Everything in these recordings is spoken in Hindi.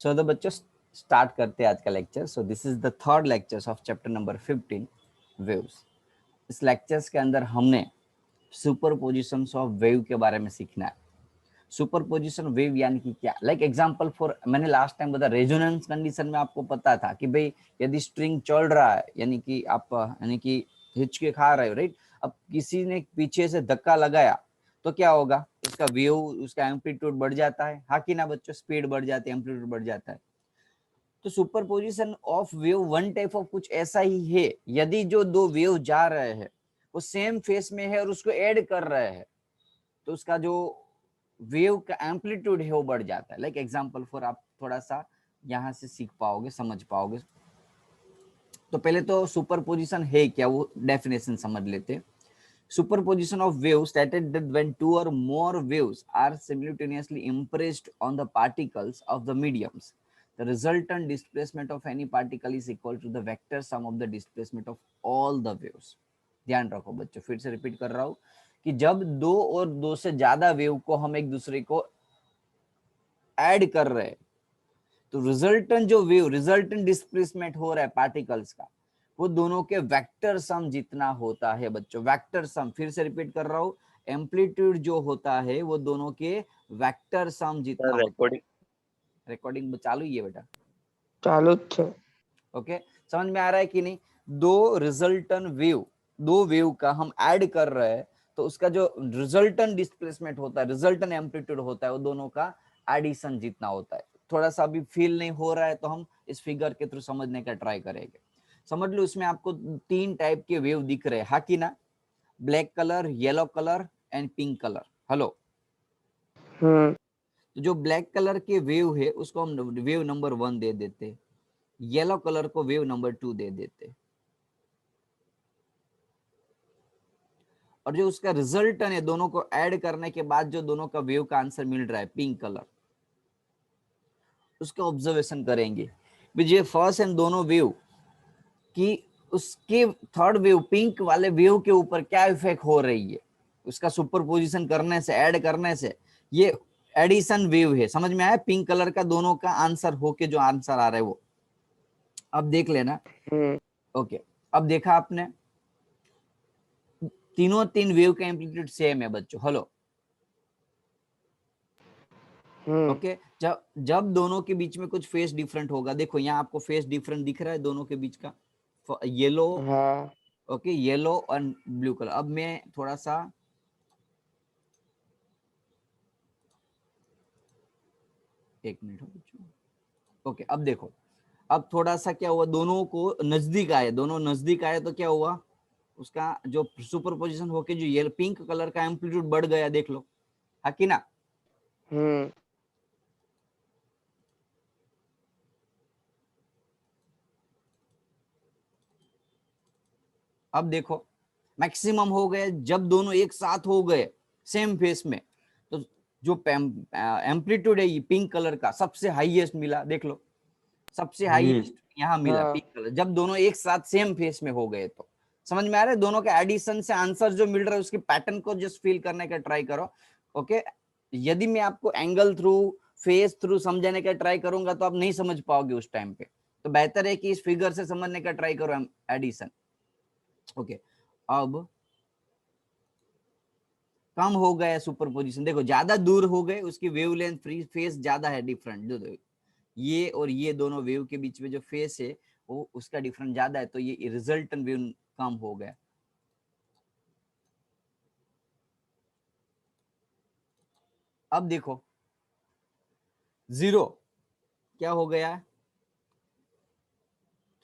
सो तो बच्चों स्टार्ट करते हैं आज का lecture. So this is the third lecture of chapter number 15 waves. इस लेक्चर्स के अंदर हमने सुपरपोजिशंस ऑफ वेव के बारे में सीखना है। सुपरपोजिशन वेव यानी कि क्या, लाइक एग्जांपल फॉर, मैंने लास्ट टाइम बताया रेजोनेंस कंडीशन में आपको पता था कि भाई यदि स्ट्रिंग चल रहा है यानी कि आप यानी कि हिचके खा रहे हो, राइट। अब किसी ने पीछे से धक्का लगाया तो क्या होगा, उसका वेव, उसका एम्पलीट्यूड बढ़ जाता है, हाँ कि ना बच्चों, स्पीड बढ़ जाती है, एम्पलीट्यूड बढ़ जाता है। तो superposition of wave one type of कुछ ऐसा ही है, यदि जो दो वेव जा रहे हैं वो सेम फेस में है और उसको ऐड कर रहे हैं तो उसका जो वेव का एम्पलीट्यूड है वो बढ़ जाता है। लाइक एग्जांपल फॉर, आप थोड़ा सा यहाँ से सीख पाओगे, समझ पाओगे। तो पहले तो सुपरपोजिशन है क्या, वो डेफिनेशन समझ लेते। Superposition of waves stated that when two or more waves are simultaneously impressed on the particles of the mediums, the resultant displacement of any particle is equal to the vector sum of the displacement of all the waves. ध्यान रखो बच्चों, फिर से रिपीट कर रहा हूं कि जब दो और दो से ज्यादा वेव को हम एक दूसरे को ऐड कर रहे हैं तो रिजल्टेंट जो वेव, रिजल्टेंट डिस्प्लेसमेंट हो रहा है पार्टिकल्स का, वो दोनों के वेक्टर सम जितना होता है बच्चों। वेक्टर सम, फिर से रिपीट कर रहा हूं, एम्पलीट्यूड जो होता है वो दोनों के वेक्टर सम जितना होता है। रिकॉर्डिंग चालू ही है बेटा? चालू है। ओके, समझ में आ रहा है कि नहीं? दो रिजल्टेंट वेव, दो वेव का हम ऐड कर रहे हैं तो उसका जो रिजल्टेंट डिस्प्लेसमेंट होता है, रिजल्टेंट एम्पलीट्यूड होता है, वो दोनों का एडिशन जितना होता है। थोड़ा सा अभी फील नहीं हो रहा है तो हम इस फिगर के थ्रू समझने का ट्राई करेंगे। समझ लो, इसमें आपको तीन टाइप के वेव दिख रहे हैं, हाँ कि ना? Black colour, yellow colour and pink colour. Hello. तो जो ब्लैक कलर के वेव है उसको हम वेव नंबर 1 दे देते, येलो कलर को वेव नंबर 2 दे देते, और जो उसका रिजल्ट है दोनों को ऐड करने के बाद जो दोनों का वेव का आंसर मिल रहा है पिंक कलर, उसका ऑब्जर्वेशन करेंगे। ये फर्स्ट एंड दोनों वेव कि उसके थर्ड वेव, पिंक वाले वेव के ऊपर क्या इफेक्ट हो रही है, उसका सुपरपोजिशन करने से, ऐड करने से, ये एडिशन वेव है। समझ में आया? पिंक कलर का दोनों का आंसर होके जो आंसर आ रहा है वो अब देख लेना। ओके, अब देखा आपने, तीनों तीन वेव का एम्पलीट्यूड सेम है बच्चों। हेलो। ओके, जब दोनों के बीच में कुछ फेस डिफरेंट होगा, देखो यहाँ आपको फेस डिफरेंट दिख रहा है दोनों के बीच का, येलो, ओके, येलो और ब्लू कलर। अब मैं थोड़ा सा, एक मिनट हो बच्चों। ओके, अब देखो, अब थोड़ा सा क्या हुआ, दोनों को नजदीक आए, दोनों नजदीक आए तो क्या हुआ, उसका जो सुपरपोजिशन होके जो ये पिंक कलर का एम्पलीट्यूड बढ़ गया, देख लो, है कि ना? अब देखो, मैक्सिमम हो गए जब दोनों एक साथ हो गए सेम फेस में, तो जो एम्पलीट्यूड है ये पिंक कलर का सबसे हाईएस्ट मिला, देख लो, सबसे हाईएस्ट यहाँ मिला पिंक कलर, जब दोनों एक साथ सेम फेस में हो गए। तो समझ में आ रहा है? दोनों के एडिशन से आंसर जो मिल रहा है उसके पैटर्न को जस्ट फील करने का ट्राई करो। ओके, यदि मैं आपको एंगल थ्रू, फेस थ्रू समझाने का ट्राई करूंगा तो आप नहीं समझ पाओगे उस टाइम पे, तो बेहतर है कि इस फिगर से समझने का ट्राई करो एडिशन। ओके, अब कम हो गया सुपरपोजिशन, देखो ज्यादा दूर हो गए, उसकी वेवलेंथ, फ्री फेस ज्यादा है डिफरेंट, जो ये और ये दोनों वेव के बीच में जो फेस है वो उसका डिफरेंस ज्यादा है, तो ये रिजल्टेंट वेव कम हो गया। अब देखो, जीरो क्या हो गया,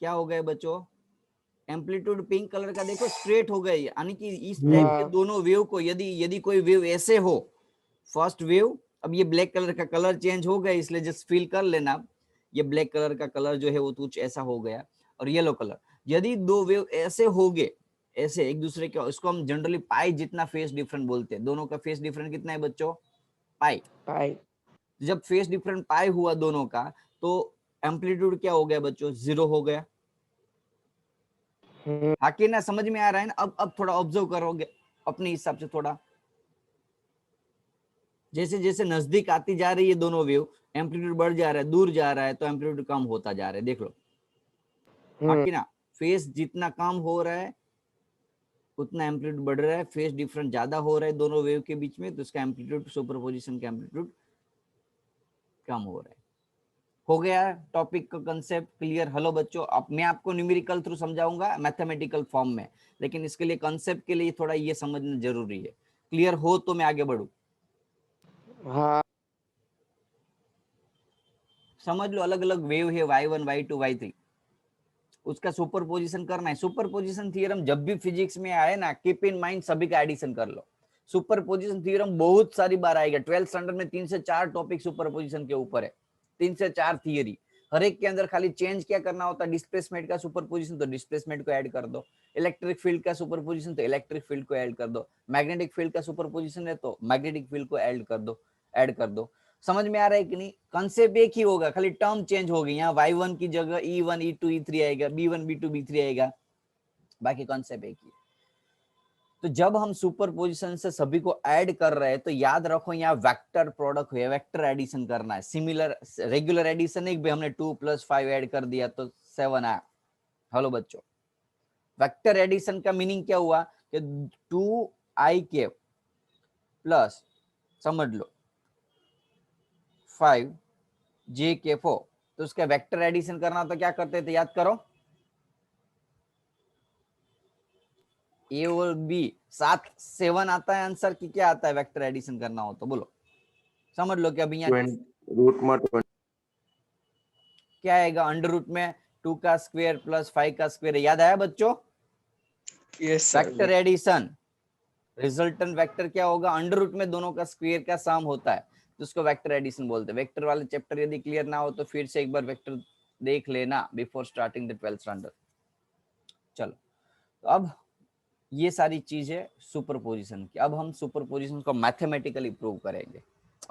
क्या हो गया बच्चों, एम्पलीट्यूड पिंक कलर का देखो स्ट्रेट हो गया, यानी कि इस टाइप के दोनों वेव को, यदि यदि कोई वेव ऐसे हो, फर्स्ट वेव, अब ये ब्लैक कलर का कलर चेंज हो गया, इसलिए जस्ट फील कर लेना, ये ब्लैक कलर का कलर जो है वो कुछ ऐसा हो गया, और येलो कलर, यदि दो वेव ऐसे हो गए, ऐसे एक दूसरे के, उसको हम जनरली पाई जितना फेस डिफरेंट बोलते हैं। दोनों का फेस डिफरेंट कितना है बच्चों? पाई। जब फेस डिफरेंट पाई हुआ दोनों का, तो एम्पलीट्यूड क्या हो गया बच्चों? जीरो हो गया। हाँ कि ना? समझ में आ रहा है ना? अब थोड़ा ऑब्जर्व करोगे अपने हिसाब से, थोड़ा जैसे जैसे नजदीक आती जा रही है दोनों वेव, एम्पलीट्यूड बढ़ जा रहा है, दूर जा रहा है तो एम्पलीट्यूड कम होता जा रहा है, देख लो। हाँ कि ना, फेस जितना कम हो रहा है उतना एम्पलीट्यूड बढ़ रहा है, फेस डिफरेंस ज्यादा हो रहा है दोनों वेव के बीच में, तो उसका एम्पलीट्यूड, सुपरपोजिशन का एम्पलीट्यूड कम हो रहा है। हो गया टॉपिक का कंसेप्ट क्लियर? हेलो बच्चों, अब मैं आपको न्यूमेरिकल थ्रू समझाऊंगा मैथमेटिकल फॉर्म में, लेकिन इसके लिए कंसेप्ट के लिए थोड़ा ये समझना जरूरी है। क्लियर हो तो मैं आगे बढ़ू? हाँ समझ लो, अलग अलग वेव है, y1 y2 y3, उसका सुपरपोजिशन करना है। सुपरपोजिशन थ्योरम जब भी फिजिक्स में आए ना, कीप इन माइंड सभी का एडिशन कर लो। सुपरपोजिशन थ्योरम बहुत सारी बार आएगा, 12th स्टैंडर्ड में 3 से 4 टॉपिक सुपरपोजिशन के ऊपर है, 3 से 4 थियरी। हर एक के अंदर खाली चेंज क्या करना होता है, डिस्प्लेसमेंट का सुपरपोजिशन तो डिस्प्लेसमेंट को ऐड कर दो, इलेक्ट्रिक फील्ड का सुपरपोजिशन तो इलेक्ट्रिक फील्ड को ऐड कर दो, मैग्नेटिक फील्ड का सुपरपोजिशन है तो मैग्नेटिक फील्ड को ऐड कर दो। समझ में आ रहा है कि नहीं? कंसेप्ट एक ही होगा, खाली टर्म चेंज होगी। यहाँ y1 की जगह e1 e2 e3 आएगा, b1 b2 b3 आएगा, बाकी कंसेप्ट एक ही। तो जब हम सुपरपोजिशन से सभी को ऐड कर रहे हैं तो याद रखो यहाँ वेक्टर प्रोडक्ट है, वेक्टर एडिशन करना है। सिमिलर रेगुलर एडिशन एक भी हमने 2 + 5 ऐड कर दिया तो 7 आया। हेलो बच्चों, वेक्टर एडिशन का मीनिंग क्या हुआ कि 2i के प्लस, समझ लो 5j के 4, तो उसका वेक्टर एडिशन करना तो क्या करते थे, याद करो, ए और बी, 7 7 आता है आंसर की, क्या आता है वेक्टर एडिशन करना हो तो बोलो? समझ लो कि अभी यहाँ रूट में 20 क्या आएगा, अंडर रूट में 2 का स्क्वायर प्लस 5 का स्क्वायर, याद आया बच्चों? Yes sir vector addition, resultant vector क्या होगा, अंडर रूट में दोनों का स्क्वायर का सम होता है, तो उसको वेक्टर एडिशन बोलते हैं। वेक्टर वाले चैप्टर यदि क्लियर ना हो तो फिर से एक बार वेक्टर देख लेना before starting the 12th standard. चलो, तो अब ये सारी चीजें सुपरपोजिशन की। अब हम सुपरपोजिशन को मैथमेटिकली प्रूव करेंगे।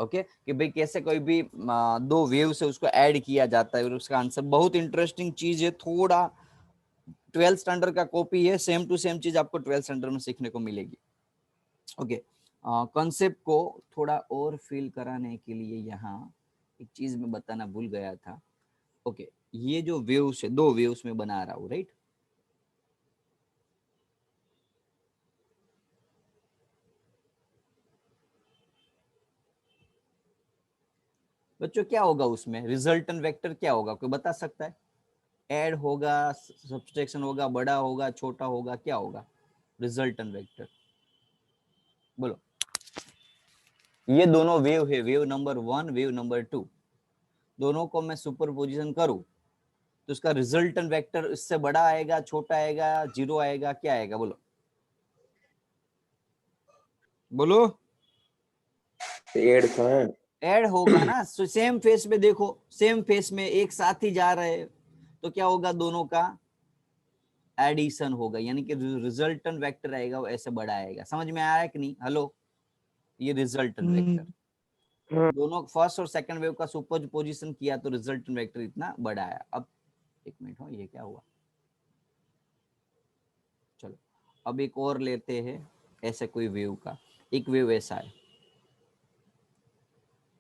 ओके, कि भाई कैसे कोई भी दो वेव से उसको ऐड किया जाता है और उसका आंसर। बहुत इंटरेस्टिंग चीज है, थोड़ा 12th स्टैंडर्ड का कॉपी है, सेम टू सेम चीज आपको 12th स्टैंडर्ड में सीखने को मिलेगी। ओके, कॉन्सेप्ट को थोड़ा और फील कराने के लिए यहाँ एक चीज मैं बताना भूल गया था। ओके, ये जो वेव्स है, दो वेव्स में बना रहा हूँ, राइट? बच्चों क्या होगा उसमें, रिजल्टेंट वेक्टर क्या होगा, कोई बता सकता है? ऐड होगा, सब्सट्रैक्शन होगा, बड़ा होगा, छोटा होगा, क्या होगा रिजल्टेंट वेक्टर? बोलो। ये दोनों वेव है, वेव नंबर 1, वेव नंबर 2, दोनों को मैं सुपरपोजिशन करूं तो उसका रिजल्टेंट वेक्टर इससे बड़ा आएगा, छोटा आएगा, जीरो आएगा, क्या आएगा बोलो? बोलो। ऐड का है। ऐड होगा ना, सेम फेस में देखो, सेम फेस में एक साथ ही जा रहे हैं तो क्या होगा, दोनों का एडिशन होगा, यानी कि रिजल्टेंट वेक्टर आएगा वो ऐसे बड़ा आएगा। समझ में आ रहा है कि नहीं? हेलो, ये रिजल्टेंट वेक्टर, दोनों फर्स्ट और सेकंड वेव का सुपर पोजिशन किया तो रिजल्टेंट वेक्टर इतना बड़ा आया। अब एक मिनट हो, ये क्या हुआ? चलो, अब एक और लेते हैं ऐसे कोई वेव का, एक वेव ऐसा है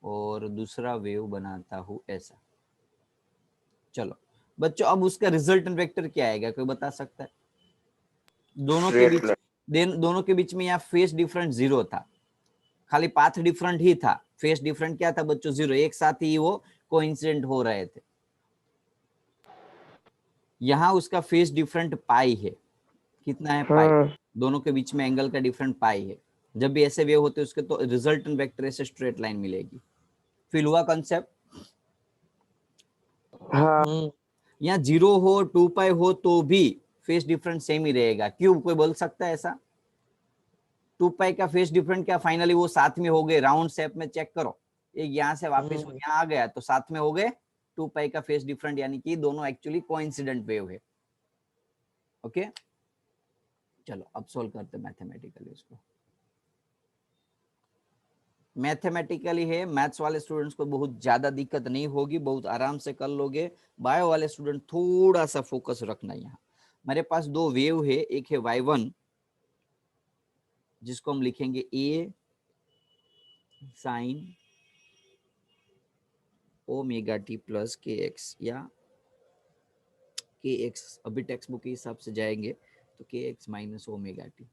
और दूसरा वेव बनाता हूं ऐसा। चलो बच्चों, अब उसका रिजल्टेंट वेक्टर क्या आएगा, कोई बता सकता है? दोनों के बीच में यहाँ फेस डिफरेंट 0 था, खाली पाथ डिफरेंट ही था, फेस डिफरेंट क्या था बच्चों, 0, एक साथ ही वो कोइंसिडेंट हो रहे थे। यहाँ उसका फेस डिफरेंट पाई है, कितना है, पाई। दोनों के बीच में एंगल का डिफरेंट पाई है। जब भी ऐसे वेव होते हैं उसके तो रिजल्टेंट वेक्टर ऐसे स्ट्रेट लाइन मिलेगी। फील हुआ कंसेप्ट? हाँ यहाँ 0 हो, 2π हो तो भी फेस डिफरेंट सेम ही रहेगा। क्यों, कोई बोल सकता है ऐसा? 2π का फेस डिफरेंट क्या, फाइनली वो साथ में हो गए, राउंड शेप में चेक करो, एक यहाँ से वापस यहाँ आ गया तो साथ में हो गए 2π का फेस डिफरेंट, यानी कि दोनों एक्चुअली कोइंसिडेंट वेव है। ओके, चलो अब सोल्व करते मैथमेटिकली इसको। मैथमेटिकली है, मैथ्स वाले स्टूडेंट्स को बहुत ज्यादा दिक्कत नहीं होगी, बहुत आराम से कर लोगे। बायो वाले स्टूडेंट थोड़ा सा फोकस रखना। यहाँ मेरे पास दो वेव है, एक है y1 जिसको हम लिखेंगे a sine omega T plus के एक्स, या के एक्स अभी टेक्स्ट बुक के हिसाब से जाएंगे तो के एक्स माइनस ओमेगा टी।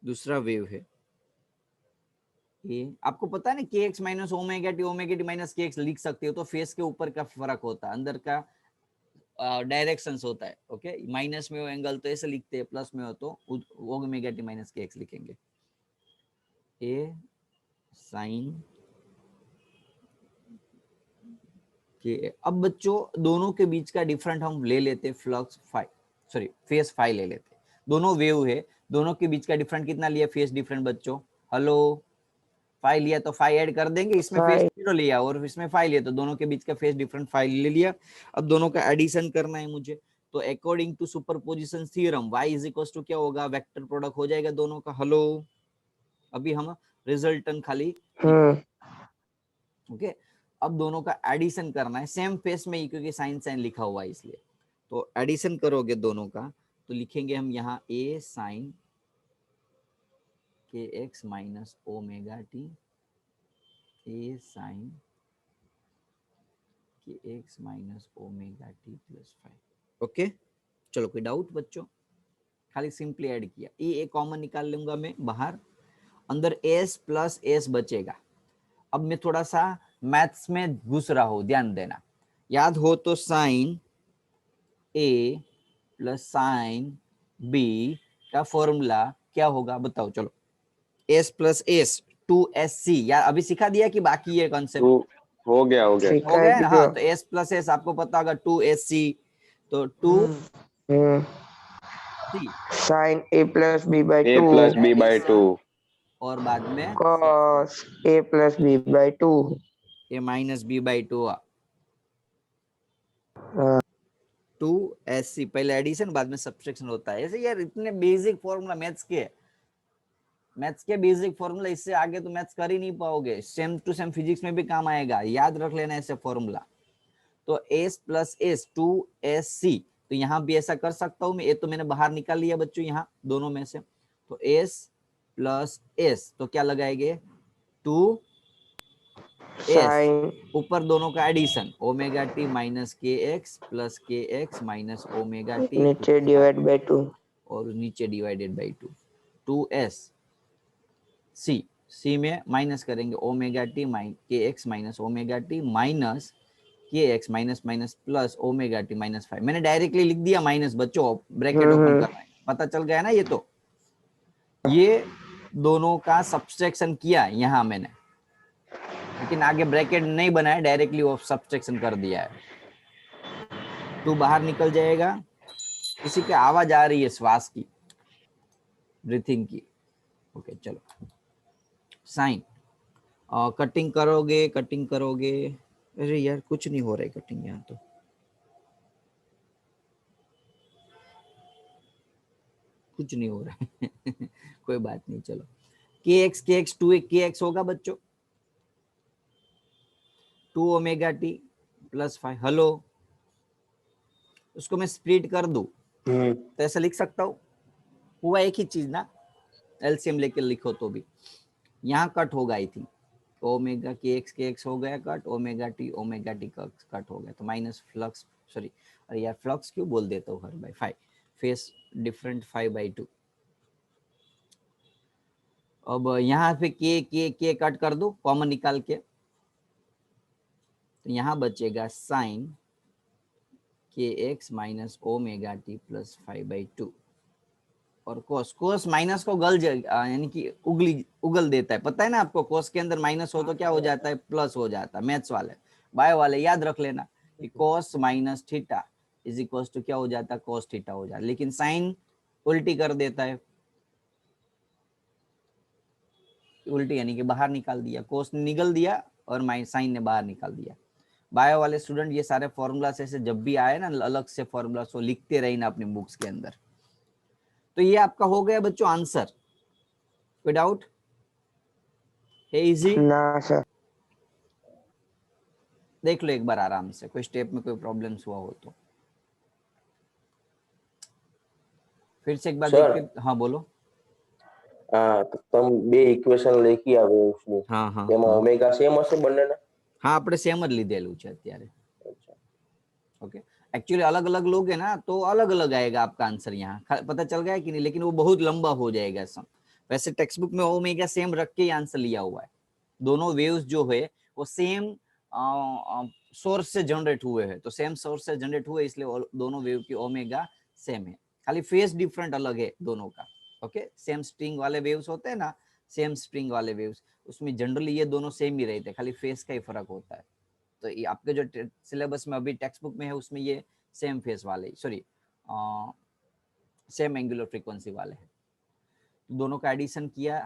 दूसरा वेव है ये, आपको पता है ना के X minus omega T minus के एक्स लिख सकते हो, तो फेस के ऊपर का फर्क होता है, अंदर का डायरेक्शंस होता है। ओके, माइनस में हो एंगल तो ऐसे लिखते हैं, प्लस में हो तो ओमेगा टी माइनस के एक्स लिखेंगे। ए साइन के, अब बच्चों दोनों के बीच का डिफरेंट हम ले लेते flux phi, sorry phase phi ले लेते। दोनों वेव है, दोनों के बीच का डिफरेंट कितना लिया, फेस डिफरेंट बच्चों। हेलो, फाई लिया तो फाई ऐड कर देंगे, इसमें फेस 0 लिया और इसमें फाई लिया तो दोनों के बीच का फेस डिफरेंट फाई ले लिया। अब दोनों का एडिशन करना है मुझे, तो according to superposition theorem y is equal to क्या होगा, वेक्टर प्रोडक्ट हो जाएगा दोनों का। हेलो, अभी हम रिजल्टन खाली, ओके। अब दोनों का एडिशन करना है सेम फेस में ही, क्योंकि साइन साइन लिखा हुआ है इसलिए। तो एडिशन करोगे दोनों का तो लिखेंगे हम यहाँ ए साइन के एक्स माइनस ओमेगा टी, ए साइन के X minus omega T plus 5। Okay, चलो कोई डाउट बच्चों? खाली सिंपली ऐड किया, ए कॉमन निकाल लूंगा मैं बाहर, अंदर एस प्लस एस बचेगा। अब मैं थोड़ा सा मैथ्स में घुस रहा हूं, ध्यान देना। याद हो तो sign A plus sine B का फॉर्मूला क्या होगा, बताओ चलो। एस प्लस एस 2SC, या अभी सिखा दिया कि बाकी है कॉन्सेप्ट? हो गया हो गया है ना? हाँ, तो एस प्लस एस आपको पता होगा 2SC, तो 2 sine A plus B by a two plus b by 2 और बाद में cos A plus B by two A minus B by 2, 2SC पहले एडिशन बाद में सब्ट्रैक्शन होता है। ऐसे यार इतने बेसिक फॉर्मूला मैथ्स के बेसिक फॉर्मूला, इससे आगे तो मैथ्स कर ही नहीं पाओगे। सेम टू सेम फिजिक्स में भी काम आएगा, याद रख लेना ऐसे फॉर्मूला। तो एस प्लस एस 2SC, तो यहाँ भी ऐसा कर सकता हूँ मैं, ये तो मैंने बाहर निकाल लिया बच्चों यहाँ दोनों में से। तो एस प्लस एस तो क्या लगाएंगे, 2S, ऊपर दोनों का एडिशन ओमेगा टी माइनस के एक्स प्लस के एक्स माइनस ओमेगा टी, नीचे डिवाइड बाई टू और नीचे डिवाइडेड बाई 2S सी में माइनस करेंगे ओमेगा टी के X minus omega T minus के X minus minus plus omega T minus 5। मैंने डायरेक्टली लिख दिया माइनस बच्चों, ब्रैकेट ओपन करना है, पता चल गया ना? ये तो ये दोनों का सब्सट्रैक्शन किया यहाँ मैंने, लेकिन आगे ब्रैकेट नहीं बनाया, डायरेक्टली वो सब्सट्रैक्शन कर दिया है। 2 बाहर निकल जाएगा। किसी की आवाज आ रही है श्वास की, ब्रीथिंग की। ओके चलो, साइन कटिंग करोगे। अरे यार कुछ नहीं हो रहा है कटिंग यहाँ तो, कुछ नहीं हो रहा है कोई बात नहीं, चलो। के एक्स 2 होगा बच्चों, 2 ओमेगा टी प्लस 5। हेलो, उसको मैं स्प्लिट कर दूं तो ऐसा लिख सकता हूँ, हुआ एक ही चीज ना, एलसीएम लेके लिखो तो भी। यहाँ कट होगा आई थिंक, ओमेगा के एक्स हो गया कट, ओमेगा टी कट हो गया, तो माइनस फ्लक्स, सॉरी अरे यार फ्लक्स क्यों बोल देता हूँ हर बाई 5, फेस डिफरेंट 5/2। अब यहाँ पे के कट कर दो कॉमन निकाल के, तो यहाँ बचेगा साइन के X minus omega T plus 5/2, और कोस माइनस को यानी कि उगल देता है, पता है ना आपको? कोस के अंदर माइनस हो तो क्या हो जाता है, प्लस हो जाता है। मैथ्स वाले बायो वाले याद रख लेना कि cos minus theta is equal to क्या हो जाता है, कोस थीटा हो जाता है। लेकिन साइन उल्टी कर देता है, उल्टी यानी कि बाहर निकाल दिया, कोस ने निकल दिया और साइन ने बाहर निकाल दिया। बायो वाले स्टूडेंट ये सारे फॉर्मूला से जब भी आए ना अलग से फॉर्मूला, सो लिखते रहे ना अपनी बुक्स के अंदर। तो ये आपका हो गया बच्चों आंसर, कोई डाउट है? इजी ना सर। देख लो एक बार आराम से, कोई स्टेप में कोई प्रॉब्लम्स हुआ हो तो फिर से एक बार सर, देख के। हाँ बोलो। હા તો તમે બે ઇક્વેશન લખી આ વેવ્સ ની हाँ हाँ તેમાં हाँ ઓમેગા સેમ હશે બંનેના हाँ આપણે સેम જ લીધેલું છે અત્યારે ओके एक्चुअली अलग अलग लोगे ना तो अलग अलग आएगा आपका आंसर यहाँ पता चल गया कि नहीं, लेकिन वो बहुत लंबा हो जाएगा सम। वैसे टेक्स्ट बुक में ओमेगा सेम रख के आंसर लिया हुआ है, दोनों वेव्स जो है वो सेम सोर्स से जनरेट हुए हैं, तो सेम सोर्स से जनरेट हुए इसलिए दोनों वेव की ओमेगा सेम है, खाली फेस डिफरेंट अलग है दोनों का। ओके सेम स्ट्रिंग वाले वेव्स होते हैं ना, सेम स्ट्रिंग वाले वेव्स, उसमें जनरली ये दोनों सेम ही रहते हैं, खाली फेस का ही फर्क होता है। तो ये आपके जो सिलेबस में अभी टेक्स्ट बुक में है उसमें ये सेम फेस वाले, सॉरी सेम एंगुलर फ्रीक्वेंसी वाले हैं। दोनों का एडिशन किया,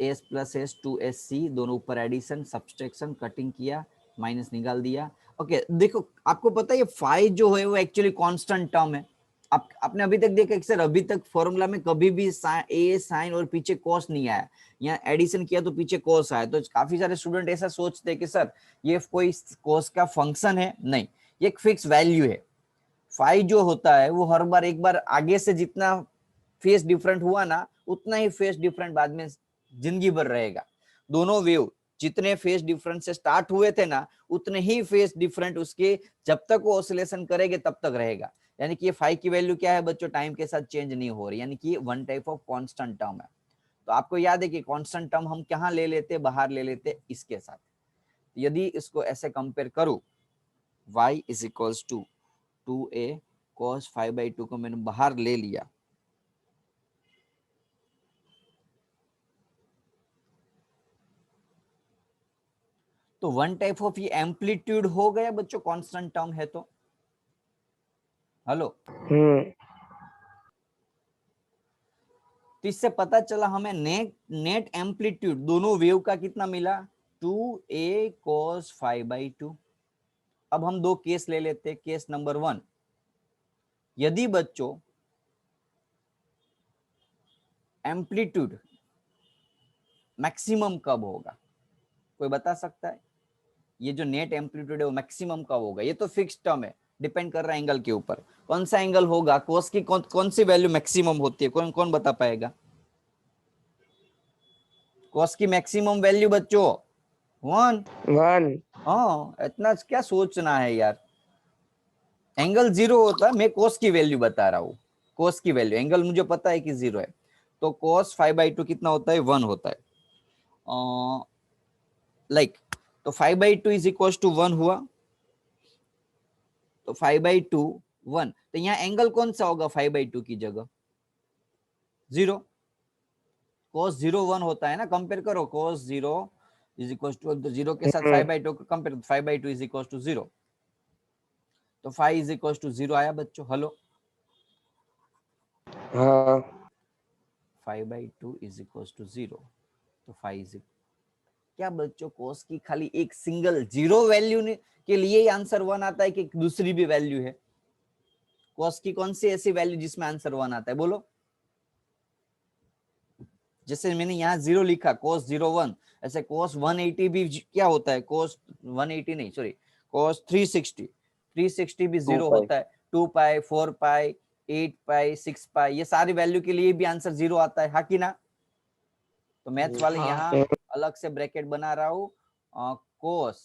S plus S two S C, दोनों ऊपर एडिशन सब्सट्रैक्शन कटिंग किया, माइनस निकाल दिया। ओके देखो आपको पता है ये फाइव जो है वो एक्चुअली कांस्टेंट टर्म है। आपने अभी तक देखा कि सर अभी तक फॉर्मूला में कभी भी ए साइन और पीछे कॉस नहीं आया, यहाँ एडिशन किया तो पीछे कॉस आया, तो काफी सारे स्टूडेंट ऐसा सोचते हैं कि सर ये कोई कॉस का फंक्शन है, नहीं ये एक फिक्स वैल्यू है। फाइव जो होता है वो हर बार एक बार आगे से जितना फेस डिफरेंट हुआ ना उतना ही फेस डिफरेंट बाद में जिंदगी भर रहेगा। दोनों वेव जितने फेस डिफरेंट से स्टार्ट हुए थे ना उतने ही फेस डिफरेंट उसके जब तक वो ऑसिलेशन करेंगे तब तक रहेगा। यानी कि ये फाइव की वैल्यू क्या है बच्चों, टाइम के साथ चेंज नहीं हो रही, यानी कि one type of constant term है। तो आपको याद है कि कांस्टेंट टर्म हम कहाँ ले लेते, बाहर ले लेते इसके साथ। यदि इसको ऐसे कंपेयर करूं, y is equals to 2a cos 5/2 को मैंने बाहर ले लिया, तो वन टाइप ऑफ ये एम्पलीट्यूड हो गया बच्चों, कांस्टेंट टर्म है तो। हेलो, तो इससे पता चला हमें नेट एम्पलीट्यूड दोनों वेव का कितना मिला, 2a cos 5/2। अब हम दो केस ले लेते, केस नंबर 1, यदि बच्चों एम्पलीट्यूड मैक्सिमम कब होगा, कोई बता सकता है? ये जो नेट एम्पलीट्यूड है वो मैक्सिमम कब होगा? ये तो फिक्स टर्म है, डिपेंड कर रहा है एंगल के ऊपर, कौन सा एंगल होगा, कोस की कौन सी वैल्यू मैक्सिमम होती है, कौन कौन बता पाएगा? कोस की मैक्सिमम वैल्यू बच्चों 1। हाँ इतना क्या सोचना है यार, एंगल 0 होता है, मैं कोस की वैल्यू बता रहा हूँ, कोस की वैल्यू, एंगल मुझे पता है कि 0 है, तो कोस 5/2 कितना होता है, 1 होता है। लाइक तो 5/2 इज इक्वल टू 1 हुआ, तो 5/2 1, तो यहाँ एंगल कौन सा होगा 5/2 की जगह, 0। cos 0 1 होता है ना, कंपेयर करो, cos 0 इज इक्वल टू 0 के साथ 5/2 को कंपेयर, 5/2 इज इक्वल टू 0, तो 5 इज इक्वल टू 0 आया बच्चों। हेलो, 5/2 इज इक्वल टू 0, तो 5 इज क्या बच्चों, cos की खाली एक सिंगल 0 वैल्यू के लिए ही आंसर 1 आता है कि दूसरी भी वैल्यू है? cos की कौन सी ऐसी वैल्यू जिसमें आंसर 1 आता है, बोलो। जैसे मैंने यहाँ 0 लिखा, cos 0 1, ऐसे cos 180 भी क्या होता है, cos 180 नहीं सॉरी, cos 360 भी 0 होता है, 2 पाई 4 पाई 8 पाई 6 पाई, ये सारी वैल्यू के लिए भी आंसर 0 आता है, हाँ कि ना? तो मैथ्स वाले यहाँ अलग से ब्रैकेट बना रहा हूँ, cos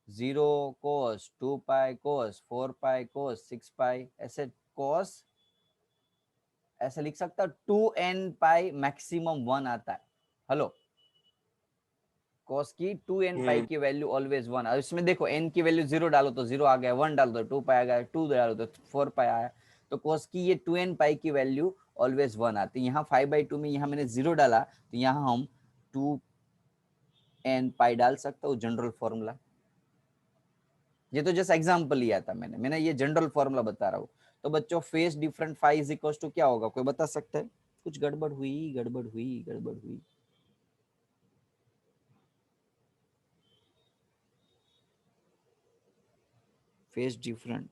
0 cos 2 पाई cos 4 पाई cos 6 पाई, ऐसे cos ऐसे लिख सकता, 2n पाई मैक्सिमम 1 आता है। हेलो, cos की 2n पाई की वैल्यू ऑलवेज 1, और इसमें देखो n की वैल्यू 0 डालो तो 0 आ गया, 1 डालो तो 2 पाई आ गया, 2 डालो तो 4 पाई आया, तो cos की ये 2n पाई की वैल्यू ऑलवेज 1 आती है। यहाँ 5/2 में यहाँ मैंने 0 डाला, तो यहाँ हम 2n पाई डाल सकता हूँ, जनरल फॉर्मूला। ये तो जस्ट एग्जाम्पल लिया था मैंने ये जनरल फॉर्मूला बता रहा हूँ। तो बच्चों phase different phi is equal to क्या होगा, कोई बता सकता है? कुछ गड़बड़ हुई। फेस डिफरेंट,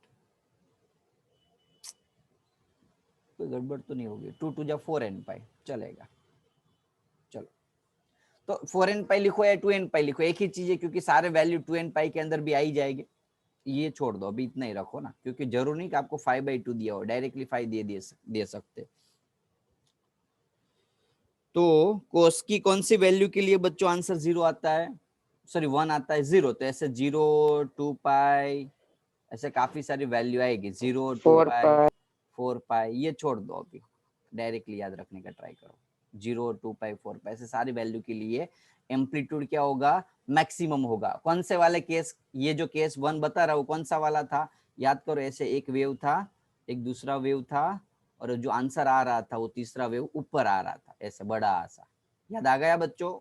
कोई गड़बड़ तो नहीं होगी, 2 2 जा 4n पाई चलेगा, चलो तो 4n पाई लिखो या 2n पाई लिखो, एक ही चीज है, क्योंकि सारे वैल्यू 2n पाई के अंदर भी आई जाएंगे। ये छोड़ दो अभी, इतना ही रखो ना, क्योंकि जरूर नहीं कि आपको 5/2 दिया हो, डायरेक्टली 5 दे सकते। तो कोस की कौन सी वैल्यू के लिए बच्चों आंसर 0 आता है, सॉरी 1 आता है 0, तो ऐसे 0 2 पाई ऐसे काफी सारी वैल्यू आएगी, 0 2 4 पाई pi 4 पाई, ये छोड़ दो, अभी डायरेक्टली याद रखने का ट्राई करो। 0 2 पाई 4 पाई ऐसे सारी वैल्यू के लिए एम्पलीट्यूड क्या होगा, मैक्सिमम होगा। कौन से वाले केस, ये जो केस 1 बता रहा हूँ कौन सा वाला था, याद करो। ऐसे एक वेव था, एक दूसरा वेव था, और जो आंसर आ रहा था वो तीसरा वेव ऊपर आ रहा था, ऐसे बड़ा आसा। याद आ गया बच्चों?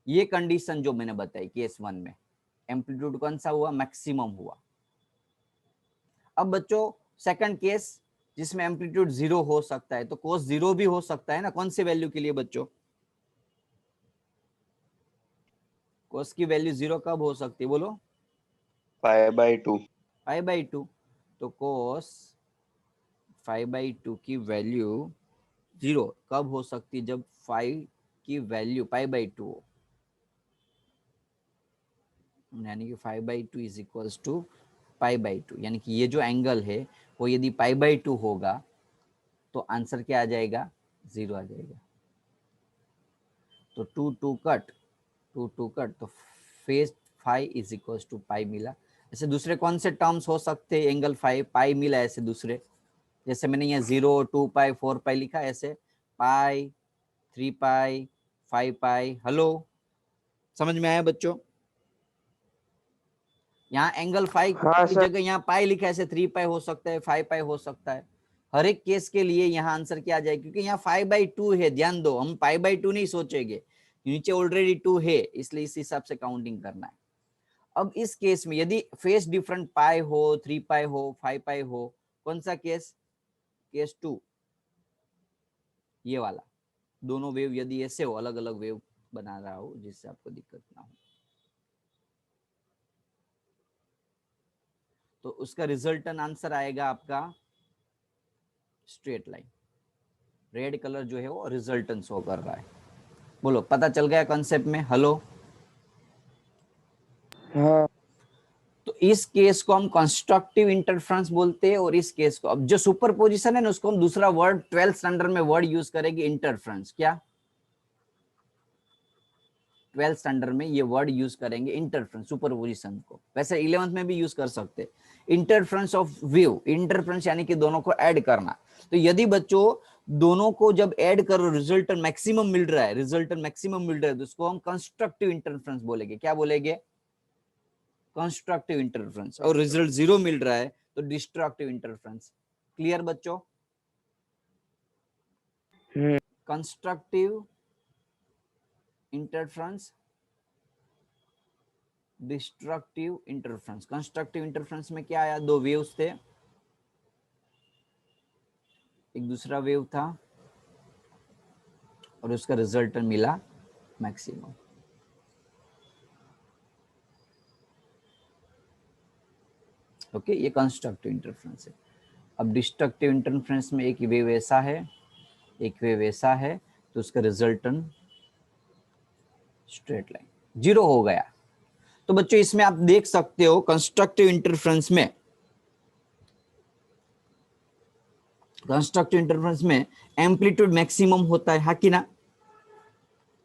ये कंडीशन जो मैंने बताई केस 1 में, एम्पलीट्यूड कौन सा हुआ, मैक्सिमम हुआ। अब बच्चों सेकंड केस जिसमें एम्पलीट्यूड 0 हो सकता है, तो कोस 0 भी हो सकता है ना, कौन से वैल्यू के लिए बच्चों? कोस की वैल्यू 0 कब हो सकती है, बोलो? π/2 π/2। तो कोस 5/2 की वैल्यू 0 कब हो सकती है, जब 5 की वैल्यू π/2 हो, यानी कि 5/2 इज इक्वल्स टू π/2, यानी कि ये जो एंगल है वो यदि π/2 होगा तो आंसर क्या आ जाएगा, 0 आ जाएगा। तो 2 कट तो फेस 5 इज इक्वल्स टू पाई मिला। ऐसे दूसरे कौन से टर्म्स हो सकते हैं, एंगल 5 पाई मिला, ऐसे दूसरे जैसे मैंने यहाँ 0 2 पाई 4 पाई लिखा, ऐसे पाई 3 पाई 5 पाई। हेलो, समझ में आया बच्चों? यहाँ एंगल 5 हाँ की सर जगह यहाँ पाई लिखा है, ऐसे 3 पाई हो सकता है, 5 पाई हो सकता है। हर एक केस के लिए यहाँ आंसर क्या आ जाएगा, क्योंकि यहाँ 5/2 है, ध्यान दो, हम π/2 नहीं सोचेंगे, नीचे ऑलरेडी 2 है, इसलिए इस हिसाब से काउंटिंग करना है। अब इस केस में यदि फेस डिफरेंट पाई हो, 3 पाई हो, 5 पाई हो, कौन सा केस, केस 2, ये वाला। दोनों वेव यदि ऐसे हो, अलग अलग वेव बना रहा हो जिससे आपको दिक्कत ना हो, तो उसका रिजल्टन आंसर आएगा आपका स्ट्रेट लाइन। रेड कलर जो है वो रिजल्टन शो कर रहा है। बोलो, पता चल गया कॉन्सेप्ट में? हेलो। हाँ तो इस केस को हम कंस्ट्रक्टिव इंटरफ्रेंस बोलते हैं, और इस केस को, अब जो सुपरपोजिशन है ना, उसको हम दूसरा वर्ड 12th स्टैंडर्ड में वर्ड यूज करेंगे, इंटरफ्रेंस। क्या 12th स्टैंडर्ड में ये वर्ड यूज करेंगे, इंटरफ्रेंस, सुपरपोजिशन को। वैसे 11th में भी यूज कर सकते, इंटरफ्रेंस ऑफ व्यू, इंटरफ्रेंस यानी कि दोनों को ऐड करना। तो यदि बच्चों दोनों को जब ऐड करो रिजल्टन मैक्सिमम मिल रहा है, रिजल्टन मैक्सिमम मिल रहा है, तो उसको हम कंस्ट्रक्टिव इंटरफ्रेंस बोलेंगे। क्या बोलेंगे? Constructive interference. और रिजल्ट 0 मिल रहा है तो डिस्ट्रक्टिव इंटरफ्रेंस। क्लियर बच्चों? Constructive interference, destructive interference. Constructive interference में क्या आया, दो वेव्स थे, एक दूसरा वेव था, और उसका रिजल्टन मिला मैक्सिमम। ओके, ये कंस्ट्रक्टिव इंटरफ्रेंस है। अब डिस्ट्रक्टिव इंटरफ्रेंस में एक वेव ऐसा है, एक वेव ऐसा है, तो उसका रिजल्टन स्ट्रेट लाइन 0 हो गया। तो बच्चों इसमें आप देख सकते हो कंस्ट्रक्टिव इंटरफ्रेंस में, कंस्ट्रक्टिव इंटरफ्रेंस में एम्पलीट्यूड मैक्सिमम होता है, हाँ कि ना?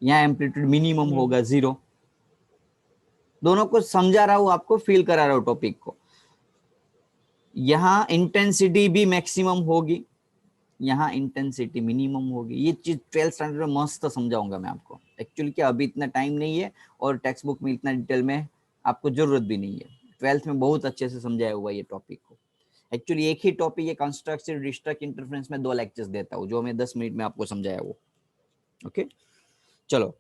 यहाँ एम्पलीट्यूड मिनिमम होगा 0। दोनों को समझा रहा हूं, आपको फील करा रहा हूं टॉपिक को। यहाँ इंटेंसिटी भी मैक्सिमम होगी, यहाँ इंटेंसिटी मिनिमम होगी। ये चीज 12th स्टैंडर्ड में मस्त समझाऊंगा मैं आपको। एक्चुअली क्या अभी इतना टाइम नहीं है, और टेक्स्ट बुक में इतना डिटेल में आपको जरूरत भी नहीं है। 12th में बहुत अच्छे से समझाया हुआ ये टॉपिक को। एक्चुअली एक ही टॉपिक है, कंस्ट्रक्टिव डिस्ट्रक्ट इंटरफ्रेंस में 2 लेक्चर्स देता हूँ, जो मैं 10 मिनट में आपको समझाया वो। ओके, चलो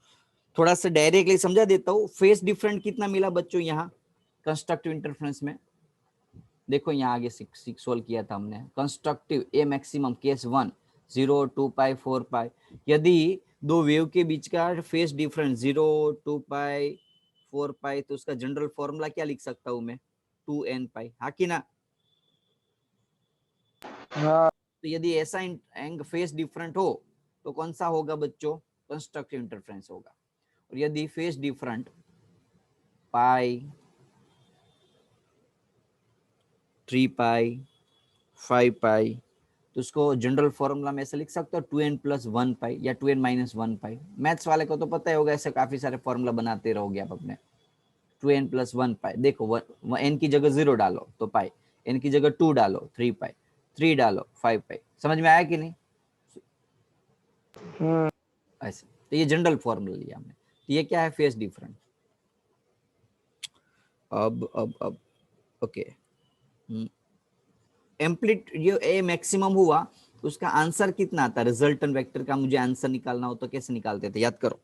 थोड़ा सा डायरेक्टली समझा देता हूँ। फेस डिफरेंट कितना मिला बच्चों यहाँ कंस्ट्रक्टिव इंटरफ्रेंस में? देखो यहाँ आगे सोल्व किया था हमने। कंस्ट्रक्टिव ए मैक्सिमम केस 1 0 2 पाई 4 पाई। यदि दो वेव के बीच का फेस डिफरेंस 0 2 पाई 4 पाई, तो उसका जनरल फॉर्मूला क्या लिख सकता हूँ मैं, 2n पाई, हाँ कि ना? हाँ तो यदि ऐसा एंग फेस डिफरेंट हो तो कौन सा होगा बच्चों, कंस्ट्रक्टिव इंटरफ्रेंस होगा। और यदि फेस डिफरेंट पाई 3 पाई 5 पाई, तो उसको जनरल फॉर्मूला में ऐसे लिख सकते हो 2n प्लस 1 पाई या 2n माइनस 1 पाई। मैथ्स वाले को तो पता ही होगा, ऐसे काफी सारे फॉर्मूला बनाते रहोगे आप अपने। 2n प्लस 1 पाई, देखो n की जगह 0 डालो तो पाई, n की जगह 2 डालो 3 पाई, 3 डालो 5 पाई। समझ में आया कि नहीं? ऐसे तो ये जनरल फॉर्मूला लिया हमने। तो ये क्या है? Phase difference. अब ओके, एम्पलीट्यूड ये ए मैक्सिमम हुआ तो उसका आंसर कितना आता है? रिजल्टेंट वेक्टर का मुझे आंसर निकालना हो तो कैसे निकालते थे? याद करो,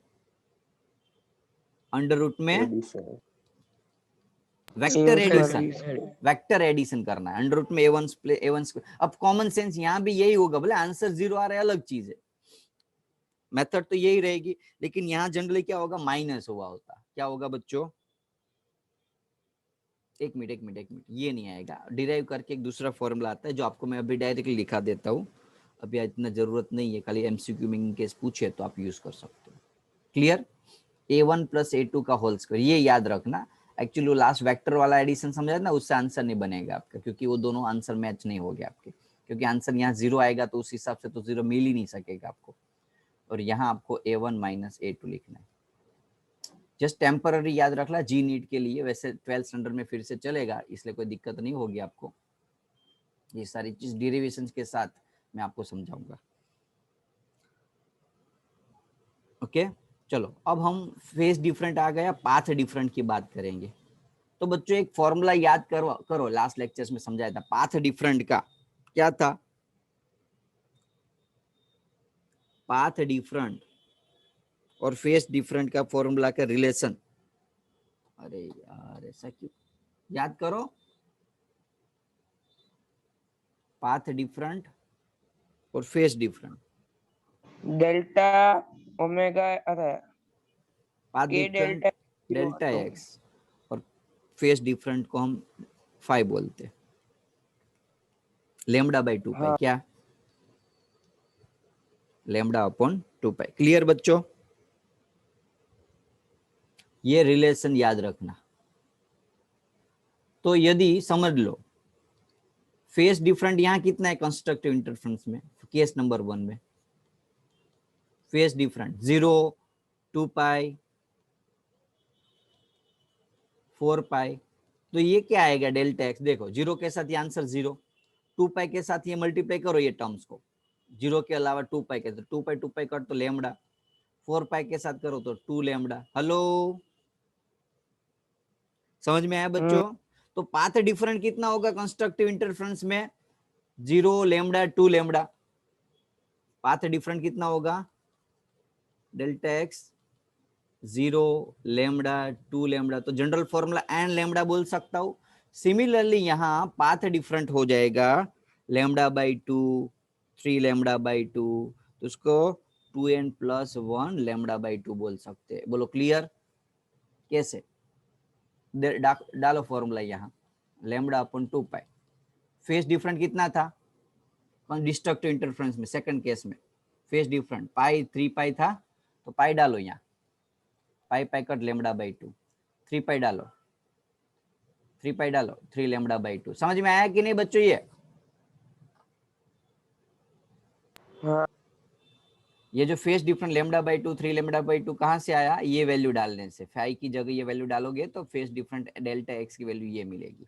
अंडर रूट में एडिशन वेक्टर एडिशन करना है। अंडर रूट में a1 अब कॉमन सेंस यहाँ भी यही होगा, बोले आंसर 0 आ रहा है अलग चीज है, मेथड तो यही रहेगी, लेकिन यहाँ जनरली क्या होगा? माइनस हुआ होता। क्या होगा बच्चों? एक मिनट, ये नहीं आएगा, डिराइव करके एक दूसरा फॉर्मूला आता है जो आपको मैं अभी डायरेक्टली लिखा देता हूँ। अभी इतना जरूरत नहीं है, खाली एमसीक्यू में केस पूछे तो आप यूज कर सकते हो। क्लियर? a1 प्लस a2 का होल स्क्वायर, ये याद रखना। एक्चुअली वो लास्ट वेक्टर वाला एडिशन समझा ना, उससे आंसर नहीं बनेगा आपका, क्योंकि वो दोनों आंसर मैच नहीं हो गया आपके, क्योंकि आंसर यहाँ 0 आएगा तो उस हिसाब से तो 0 मिल ही नहीं सकेगा आपको। और यहाँ आपको a1 माइनस a2 लिखना है। जस्ट टेम्पररी याद रखना जी नीट के लिए, वैसे 12th स्टैंडर्ड में फिर से चलेगा, इसलिए कोई दिक्कत नहीं होगी आपको। ये सारी चीज डेरिवेशंस के साथ मैं आपको समझाऊंगा। ओके चलो, अब हम फेज डिफरेंट आ गया, पाथ डिफरेंट की बात करेंगे। तो बच्चों एक फॉर्मूला याद करो लास्ट लेक्चर्स में समझाया था पाथ डिफरेंट का। क्या था? पाथ डिफरेंट और फेज डिफरेंट का फॉर्मूला का रिलेशन। अरे यार ऐसा क्यों? याद करो, पाथ डिफरेंट और फेज डिफरेंट। डेल्टा ओमेगा, अरे पाथ के डिफरेंट डेल्टा डेल्टा एक्स और फेज डिफरेंट को हम 5 बोलते हैं, लेमडा बाई 2 पाई। क्या? लेमडा अपॉन 2 पाई। क्लियर बच्चों? ये रिलेशन याद रखना। तो यदि समझ लो फेज डिफरेंट यहाँ कितना है कंस्ट्रक्टिव इंटरफेरेंस में, केस नंबर 1 में फेज डिफरेंट 0, 2 पाई, 4 पाई। तो ये क्या आएगा? Delta x. देखो 0 के साथ ये आंसर 0, 2 पाई के साथ ये मल्टीप्लाई करो ये टर्म्स को, 0 के अलावा 2 पाई के, तो 2 पाई कर तो लेमडा, 4 पाई के साथ करो तो 2 लेमडा। हेलो, समझ में आया बच्चों? तो पाथ डिफरेंट कितना होगा कंस्ट्रक्टिव इंटरफेरेंस में? 0 लेमडा 2 लेमडा। पाथ डिफरेंट कितना होगा? Delta x 0 lambda 2 lambda. तो जनरल फॉर्मूला एन लेमडा बोल सकता हूं। सिमिलरली यहाँ पाथ डिफरेंट हो जाएगा लेमडा बाई 2, 3 लेमडा बाई 2, तो उसको 2n प्लस 1 लेमडा बाई 2 बोल सकते हैं। बोलो क्लियर? कैसे? डालो फॉर्मूला यहाँ, लेमडा अपन 2 पाई। फेज डिफरेंट कितना था डिस्ट्रक्टिव इंटरफेरेंस में? सेकंड केस में फेज डिफरेंट पाई 3 पाई था, तो पाई डालो यहाँ, पाई पाई कट लेमडा बाई 2, 3 पाई डालो, 3 पाई डालो 3 लेमडा बाई 2। समझ में आया कि नहीं बच्चों? ये जो phase different lambda by 2, 3 lambda by 2 कहाँ से आया? ये वैल्यू डालने से। फाई की जगह ये वैल्यू डालोगे तो फेज डिफरेंट डेल्टा एक्स की वैल्यू ये मिलेगी।